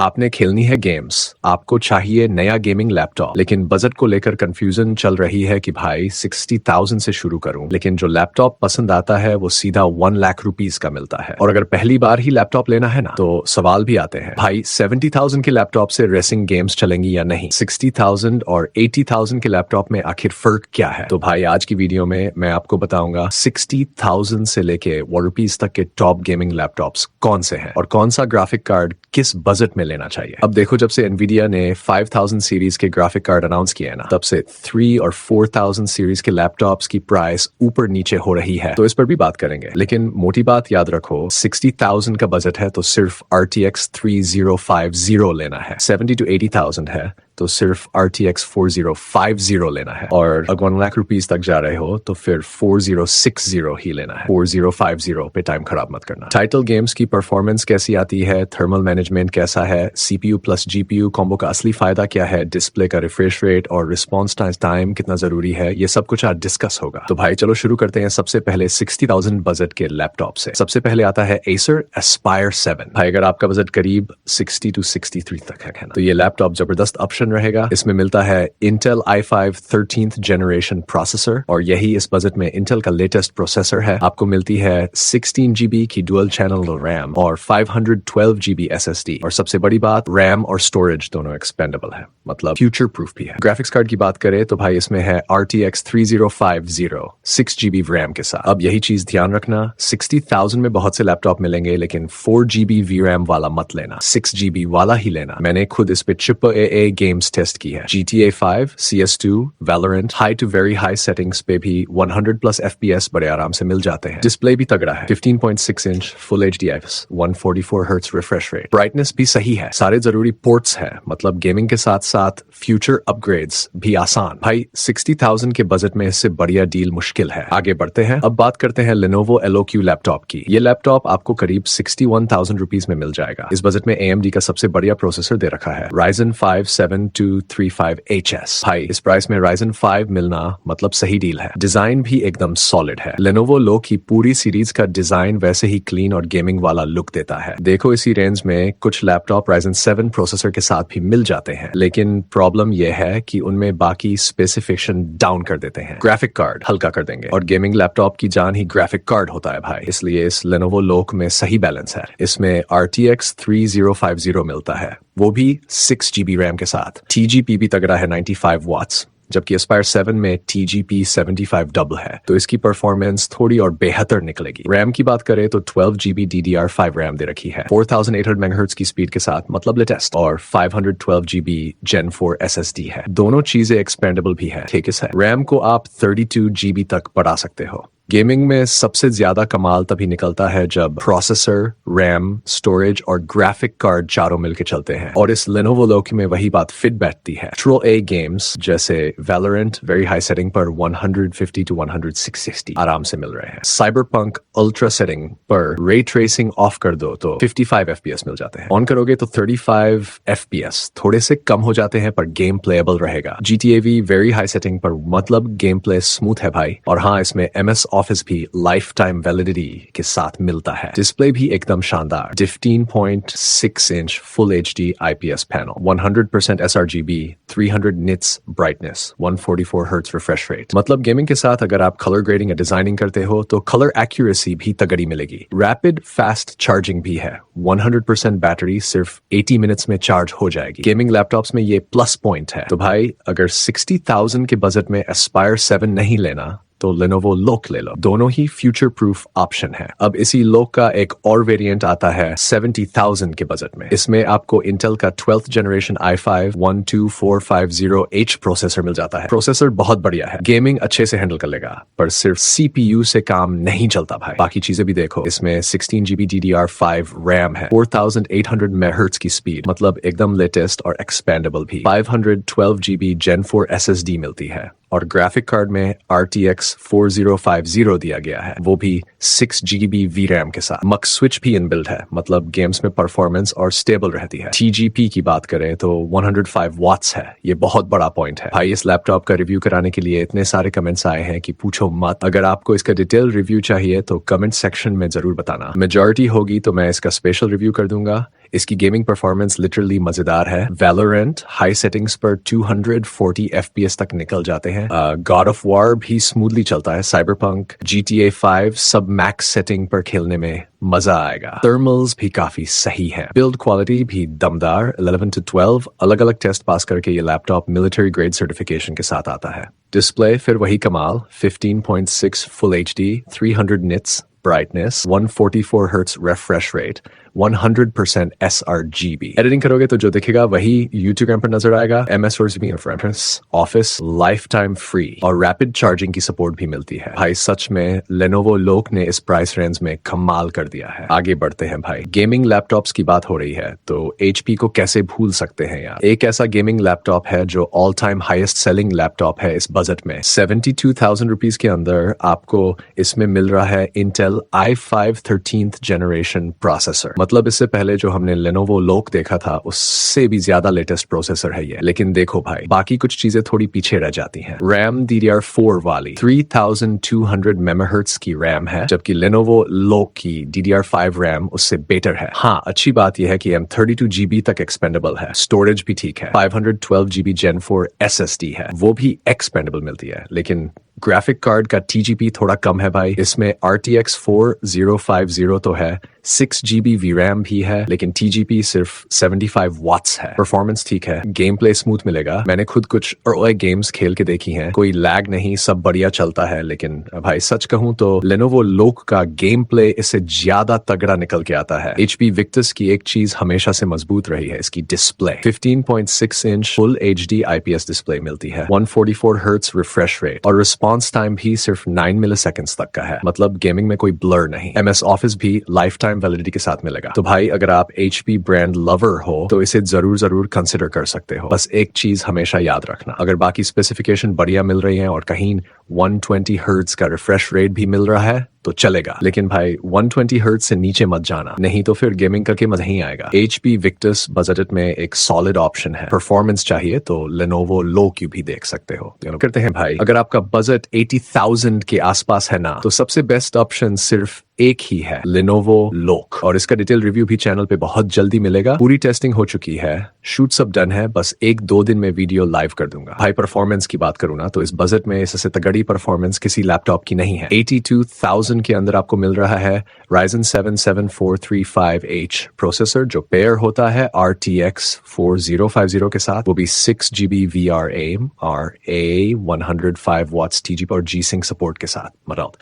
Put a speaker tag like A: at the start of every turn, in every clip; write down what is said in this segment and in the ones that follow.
A: आपने खेलनी है गेम्स, आपको चाहिए नया गेमिंग लैपटॉप, लेकिन बजट को लेकर कंफ्यूजन चल रही है कि भाई 60,000 से शुरू करूं, लेकिन जो लैपटॉप पसंद आता है वो सीधा 1 लाख रुपीस का मिलता है। और अगर पहली बार ही लैपटॉप लेना है ना, तो सवाल भी आते हैं, भाई 70,000 के लैपटॉप से रेसिंग गेम्स चलेंगी या नहीं, 60,000 और 80,000 के लैपटॉप में आखिर फर्क क्या है। तो भाई आज की वीडियो में मैं आपको बताऊंगा 60,000 से लेके ₹1 तक के टॉप गेमिंग लैपटॉप्स कौन से हैं और कौन सा ग्राफिक कार्ड किस बजट में लेना चाहिए। अब देखो, जब से एनवीडिया ने 5000 सीरीज के ग्राफिक कार्ड अनाउंस किए हैं ना, तब से 3 और 4000 सीरीज के लैपटॉप्स की प्राइस ऊपर नीचे हो रही है, तो इस पर भी बात करेंगे। लेकिन मोटी बात याद रखो, 60,000 का बजट है तो सिर्फ RTX 3050 लेना है, 70 to 80,000 है तो सिर्फ RTX 4050 लेना है, और अगर 1 लाख रुपीस तक जा रहे हो तो फिर 4060 ही लेना है। 4050 पे टाइम खराब मत करना। टाइटल गेम्स की परफॉर्मेंस कैसी आती है, थर्मल मैनेजमेंट कैसा है, CPU प्लस GPU कॉम्बो का असली फायदा क्या है, डिस्प्ले का रिफ्रेश रेट और रिस्पॉन्स टाइम कितना जरूरी है, ये सब कुछ आज डिस्कस होगा। तो भाई चलो शुरू करते हैं सबसे पहले 60,000 बजट के लैपटॉप से। सबसे पहले आता है Acer Aspire 7। भाई अगर आपका बजट करीब 60 to 63 तक है ना, तो ये लैपटॉप जबरदस्त ऑप्शन रहेगा। इसमें मिलता है Intel i5 13th generation processor, और यही इस बजट में Intel का लेटेस्ट प्रोसेसर है। आपको मिलती है 16GB की डुअल चैनल रैम और 512GB SSD, और सबसे बड़ी बात, रैम और स्टोरेज दोनों एक्सपेंडेबल है, मतलब फ्यूचर प्रूफ भी है। ग्राफिक्स कार्ड की बात करें तो भाई इसमें है RTX 3050 6GB रैम के साथ। अब यही चीज ध्यान रखना, 60,000 में बहुत से लैपटॉप मिलेंगे, लेकिन 4GB VRAM वाला मत लेना, 6GB वाला ही लेना। मैंने खुद इस पे AAA गेम्स टेस्ट की है। GTA 5, CS2, Valorant, high to very high settings पे भी 100+ FPS बड़े आराम से मिल जाते हैं। डिस्प्ले भी तगड़ा है, 15.6 inch full HDIs, 144 hertz refresh rate, brightness भी सही है, सारे जरूरी पोर्ट्स हैं, मतलब गेमिंग के साथ साथ फ्यूचर अपग्रेड्स भी आसान। भाई 60,000 के बजट में इससे बढ़िया डील मुश्किल है। आगे बढ़ते हैं, अब बात करते हैं Lenovo LOQ लैपटॉप की। ये लैपटॉप आपको करीब 61,000 रुपीस में मिल जाएगा। इस बजट में AMD का सबसे बढ़िया प्रोसेसर दे रखा है, Ryzen 5 7235HS। भाई इस प्राइस में Ryzen 5 मिलना मतलब सही डील है। डिजाइन भी एकदम सॉलिड है। Lenovo लो की पूरी सीरीज का डिजाइन वैसे ही क्लीन और गेमिंग वाला लुक देता है। देखो इसी रेंज में कुछ लैपटॉप Ryzen 7 प्रोसेसर के साथ भी मिल जाते हैं, लेकिन प्रॉब्लम यह है कि उनमें बाकी स्पेसिफिकेशन डाउन कर देते हैं, ग्राफिक कार्ड हल्का कर देंगे, और गेमिंग लैपटॉप की जान ही ग्राफिक कार्ड होता है भाई। इसलिए इस Lenovo लोक में सही बैलेंस है। इसमें RTX 3050 मिलता है, वो भी 6GB रैम के साथ। TGP भी तगड़ा है 95 वाट्स, जबकि Aspire 7 में TGP 75 डबल है, तो इसकी परफॉर्मेंस थोड़ी और बेहतर निकलेगी। रैम की बात करें तो 12GB DDR5 रैम दे रखी है, 4800 MHz की स्पीड के साथ, मतलब लेटेस्ट, और 512GB Gen 4 SSD है। दोनों चीजें एक्सपेंडेबल भी है, ठीक है। रैम को आप 32GB तक बढ़ा सकते हो। गेमिंग में सबसे ज्यादा कमाल तभी निकलता है जब प्रोसेसर, रैम, स्टोरेज और ग्राफिक कार्ड चारों मिलके चलते हैं, और इस Lenovo लोकी में वही बात फिट बैठती है। AAA गेम्स जैसे Valorant वेरी हाई सेटिंग पर 150 to 160 आराम से मिल रहे हैं। Cyberpunk अल्ट्रा सेटिंग पर रे ट्रेसिंग ऑफ कर दो तो 55 FPS मिल जाते हैं। ऑन करोगे तो 35 FPS, थोड़े से कम हो जाते हैं पर गेम प्लेएबल रहेगा। GTA V very high setting पर, मतलब गेम प्ले स्मूथ है भाई। और हाँ, इसमें MS ऑफिस भी लाइफ टाइम वैलिडिटी के साथ मिलता है। डिस्प्ले भी एकदम शानदार, 15.6 inch full HD IPS panel, 100% sRGB, 300 nits brightness, 144 hertz refresh rate. मतलब गेमिंग के साथ अगर आप कलर ग्रेडिंग या डिजाइनिंग करते हो तो कलर एक्यूरेसी भी तगड़ी मिलेगी। रैपिड फास्ट चार्जिंग भी है, 100% बैटरी सिर्फ 80 मिनट्स में चार्ज हो जाएगी। गेमिंग लैपटॉप्स में ये प्लस पॉइंट है। तो भाई अगर 60,000 के बजट में Aspire 7 नहीं लेना तो Lenovo लोक ले लो, दोनों ही फ्यूचर प्रूफ ऑप्शन है। अब इसी लोक का एक और वेरिएंट आता है 70,000 के बजट में। इसमें आपको Intel का 12th generation i5 12450H processor मिल जाता है। प्रोसेसर बहुत बढ़िया है, गेमिंग अच्छे से हैंडल कर लेगा, पर सिर्फ CPU से काम नहीं चलता भाई, बाकी चीजें भी देखो। इसमें 16GB DDR5 रैम है, 4800 MHz की स्पीड, मतलब एकदम लेटेस्ट और एक्सपेंडेबल भी। 512GB Gen 4 SSD मिलती है, और ग्राफिक कार्ड में RTX 4050 दिया गया है, वो भी 6GB VRAM के साथ। मक्स स्विच भी इनबिल्ट है, मतलब गेम्स में परफॉर्मेंस और स्टेबल रहती है। TGP की बात करें तो 105 वाट्स है, ये बहुत बड़ा पॉइंट है भाई। इस लैपटॉप का रिव्यू कराने के लिए इतने सारे कमेंट्स आए हैं कि पूछो मत। अगर आपको इसका डिटेल रिव्यू चाहिए तो कमेंट सेक्शन में जरूर बताना, मेजॉरिटी होगी तो मैं इसका स्पेशल रिव्यू कर दूंगा। इसकी गेमिंग परफॉर्मेंस लिटरली मजेदार है। वैलोरेंट हाई सेटिंग्स पर 240 FPS तक निकल जाते हैं। गॉड ऑफ वॉर भी स्मूथली चलता है। साइबरपंक, GTA 5 सब मैक्स सेटिंग पर खेलने में मजा आएगा। थर्मल्स भी काफी सही है। बिल्ड क्वालिटी भी दमदार। 11 to 12 अलग अलग टेस्ट पास करके ये लैपटॉप मिलिट्री ग्रेड सर्टिफिकेशन के साथ आता है। डिस्प्ले फिर वही कमाल, 15.6 full HD, 300 nits brightness, 144 Hz refresh rate, 100% sRGB। Editing करोगे तो जो दिखेगा वही YouTube पर नजर आएगा। MS Word में reference, office life time free और रैपिड चार्जिंग की सपोर्ट भी मिलती है। भाई सच में Lenovo Look ने इस प्राइस रेंज में कमाल कर दिया है। आगे बढ़ते हैं भाई। गेमिंग लैपटॉप्स की बात हो रही है तो HP को कैसे भूल सकते हैं यार। एक ऐसा गेमिंग लैपटॉप है जो all time highest selling laptop है इस बजट में। 72,000 रुपीज के अंदर आपको इसमें मिल रहा है Intel i5 13th generation processor. मतलब इससे पहले जो हमने Lenovo Look देखा था उससे भी ज्यादा लेटेस्ट प्रोसेसर है ये। लेकिन देखो भाई बाकी कुछ चीजें थोड़ी पीछे रह जाती हैं। रैम DDR4 वाली 3200 मेगाहर्ट्ज की रैम है, जबकि Lenovo Look की DDR5 रैम उससे बेटर है। हाँ, अच्छी बात यह है कि M32 GB तक एक्सपेंडेबल है। स्टोरेज भी ठीक है। 512 GB Gen 4 SSD है, वो भी एक्सपेंडेबल मिलती है। लेकिन ग्राफिक कार्ड का TGP थोड़ा कम है भाई। इसमें RTX 4050 तो है, 6 GB VRAM भी है, लेकिन TGP सिर्फ 75 वाट्स है। परफॉर्मेंस ठीक है, गेम प्ले स्मूथ मिलेगा। मैंने खुद कुछ अर्ली गेम्स खेल के देखी हैं, कोई लैग नहीं, सब बढ़िया चलता है। लेकिन भाई सच कहूं तो Lenovo Look का गेम प्ले इससे ज्यादा तगड़ा निकल के आता है। HP Victus की एक चीज हमेशा से मजबूत रही है, इसकी display. 15.6 inch full HD IPS display मिलती है, 144 Hz रिफ्रेश रेट और रिस्पॉन्स टाइम भी सिर्फ 9 मिलीसेकंड्स तक का है। मतलब गेमिंग में कोई ब्लर नहीं। MS Office भी लाइफ टाइम वैलिडिटी के साथ मिलेगा। तो भाई अगर आप HP ब्रांड लवर हो तो इसे जरूर कंसिडर कर सकते हो। बस एक चीज हमेशा याद रखना, अगर बाकी स्पेसिफिकेशन बढ़िया मिल रही हैं और कहीं 120 हर्ट्ज का रिफ्रेश रेट भी मिल रहा है तो चलेगा। लेकिन भाई 120 हर्ट्ज से नीचे मत जाना, नहीं तो फिर गेमिंग करके मजा नहीं आएगा। HP Victus बजट में एक सॉलिड ऑप्शन है। परफॉर्मेंस चाहिए तो Lenovo Look भी देख सकते हो। करते हैं भाई, अगर आपका बजट 80,000 के आसपास है ना, तो सबसे बेस्ट ऑप्शन सिर्फ एक ही है, Lenovo Look। और इसका डिटेल रिव्यू भी चैनल पे बहुत जल्दी मिलेगा। पूरी टेस्टिंग हो चुकी है, शूट सब डन है, बस 1-2 दिन में वीडियो लाइव कर दूंगा। भाई परफॉर्मेंस की बात करूँ ना तो इस बजट में इससे तगड़ी परफॉर्मेंस किसी लैपटॉप की नहीं है। 82,000 के अंदर आपको मिल रहा है Ryzen 7 7435H प्रोसेसर, जो पेयर होता है RTX 4050 के साथ, वो भी 6 GB VRAM और A105 watts TGP और G-Sync सपोर्ट के साथ।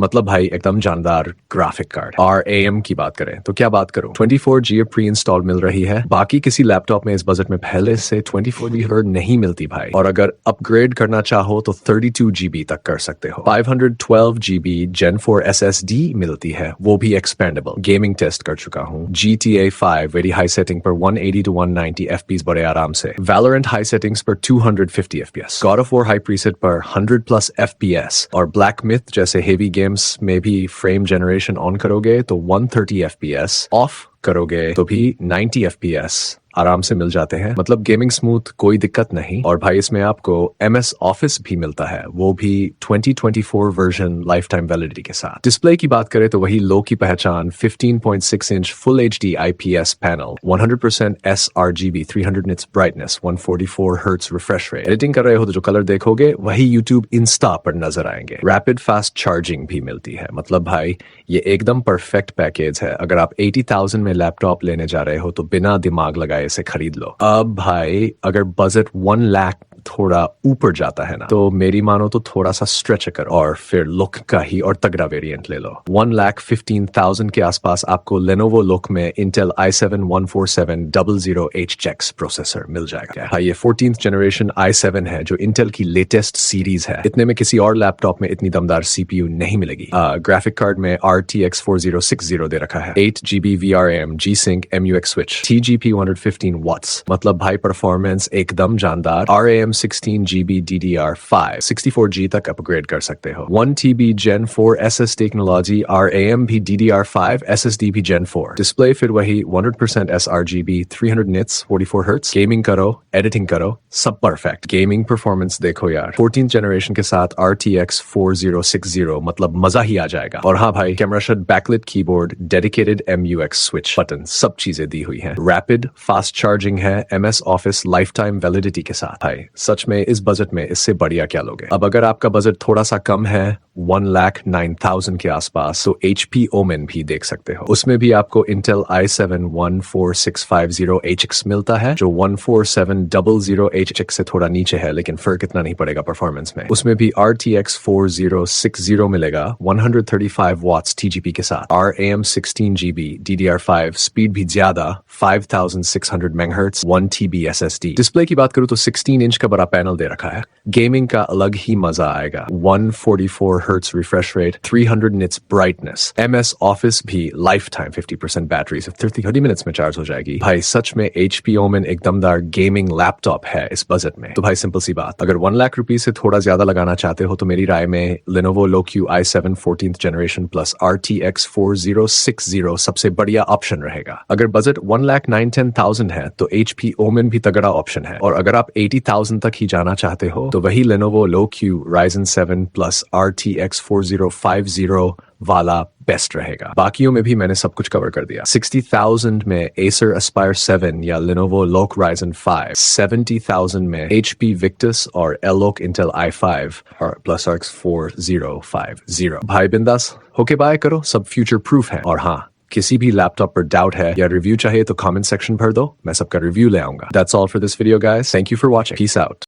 A: मतलब भाई एकदम जानदार ग्राफिक कार्ड। RAM की बात करें तो क्या बात करूं, 24 GB प्री इंस्टॉल मिल रही है। बाकी किसी लैपटॉप में इस बजट में पहले से 24 GB नहीं मिलती भाई। और अगर अपग्रेड करना चाहो तो 32 GB तक कर सकते हो। 512 GB Gen 4 SSD मिलती है, वो भी एक्सपेंडेबल। गेमिंग टेस्ट कर चुका हूँ। GTA 5 वेरी हाई सेटिंग पर 180 to 190 FPS बड़े आराम से। Valorant हाई सेटिंग्स पर 250 FPS। God of War high preset पर 100+ FPS। और Black Myth जैसे हेवी गेम्स में भी फ्रेम जनरेशन ऑन करोगे तो 130 FPS, ऑफ करोगे तो भी 90 FPS आराम से मिल जाते हैं। मतलब गेमिंग स्मूथ, कोई दिक्कत नहीं। और भाई इसमें आपको MS Office भी मिलता है, वो भी 2024 वर्जन लाइफ टाइम वैलिडिटी के साथ। डिस्प्ले की बात करें तो वही लो की पहचान, 15.6 inch full HD IPS panel, 100% sRGB, 300 nits brightness, 144 hertz refresh rate. Editing कर रहे हो तो जो कलर देखोगे वही YouTube इंस्टा पर नजर आएंगे। रैपिड फास्ट चार्जिंग भी मिलती है। मतलब भाई ये एकदम परफेक्ट पैकेज है। अगर आप 80,000 में लैपटॉप लेने जा रहे हो तो बिना दिमाग लगाए इसे खरीद लो। अब भाई अगर बजट 1 लाख थोड़ा ऊपर जाता है ना, तो मेरी मानो तो थोड़ा सा स्ट्रेच कर और फिर लुक का ही और तगड़ा वेरिएंट ले लो। 1,15,000 के आसपास आपको Lenovo Look में Intel i7 14700H प्रोसेसर मिल जाएगा। हाँ, ये 14th जनरेशन i7 है जो Intel की लेटेस्ट सीरीज है। इतने में किसी और लैपटॉप में इतनी दमदार CPU नहीं मिलेगी। ग्राफिक कार्ड में RTX 4060 दे रखा है, 8 GB VRAM, G-Sync MUX switch, TGP 115 watts। मतलब भाई परफॉर्मेंस एकदम जानदार। RAM 16GB DDR5 64G तक अपग्रेड कर सकते हो। 1TB Gen 4 SS technology, RAM भी DDR5, SSD भी Gen 4। डिस्प्ले फिर वही 100% sRGB, 300 nits, 44 Hz। गेमिंग करो, एडिटिंग करो, सब परफेक्ट। गेमिंग परफॉर्मेंस देखो यार, 14th जनरेशन के साथ RTX 4060, मतलब मजा ही आ जाएगा। और हाँ भाई, camera shut, backlit keyboard, dedicated MUX switch, button, सब चीजें दी हुई हैं। रैपिड फास्ट चार्जिंग है, MS office life time validity के साथ। भाई सच में इस बजट में इससे बढ़िया क्या लोगे। अब अगर आपका बजट थोड़ा सा कम है, 1,09,000 के आसपास, तो HP Omen भी देख सकते हो। उसमें भी आपको Intel i7-14650HX मिलता है, जो 14700HX से थोड़ा नीचे है, लेकिन फर्क इतना नहीं पड़ेगा परफॉर्मेंस में। उसमें भी RTX 4060 मिलेगा, 135 वॉट्स TGP के साथ। RAM 16GB DDR5, स्पीड भी ज्यादा, 5600 MHz, 1TB SSD। डिस्प्ले की बात करूं तो 16 इंच का बड़ा पैनल दे रखा है। गेमिंग का अलग ही मजा आएगा। 144 Hz refresh rate, 300 nits brightness. MS office भी लाइफ टाइम 50% बैटरी से 30 मिनट्स में चार्ज हो जाएगी। भाई सच में HP Omen एक दमदार गेमिंग लैपटॉप है इस बजट में। तो भाई सिंपल सी बात, अगर 1 लाख रुपए से थोड़ा ज्यादा लगाना चाहते हो तो मेरी राय में Lenovo LoQ i7 14th generation plus RTX 4060 सबसे बढ़िया ऑप्शन रहेगा। अगर बजट 1,09,10,000 है तो HP Omen भी तगड़ा ऑप्शन है। और अगर आप 80,000 तक ही जाना चाहते हो तो वही Lenovo LoQ Ryzen 7 plus RTX 4050 वाला बेस्ट रहेगा। बाकियों में भी मैंने सब कुछ कवर कर दिया। 60,000 में Acer Aspire 7 या Lenovo Loc Ryzen 5, 70,000 में HP Victus और L-Loc Intel i5 और प्लस RX 4050। भाई बिंदास होके बाय करो, सब फ्यूचर प्रूफ है। और हाँ, किसी भी लैपटॉप पर डाउट है या रिव्यू चाहिए तो कमेंट सेक्शन भर दो, मैं सबका रिव्यू ले आऊंगा। That's all for this video guys. Thank you for watching. Peace out.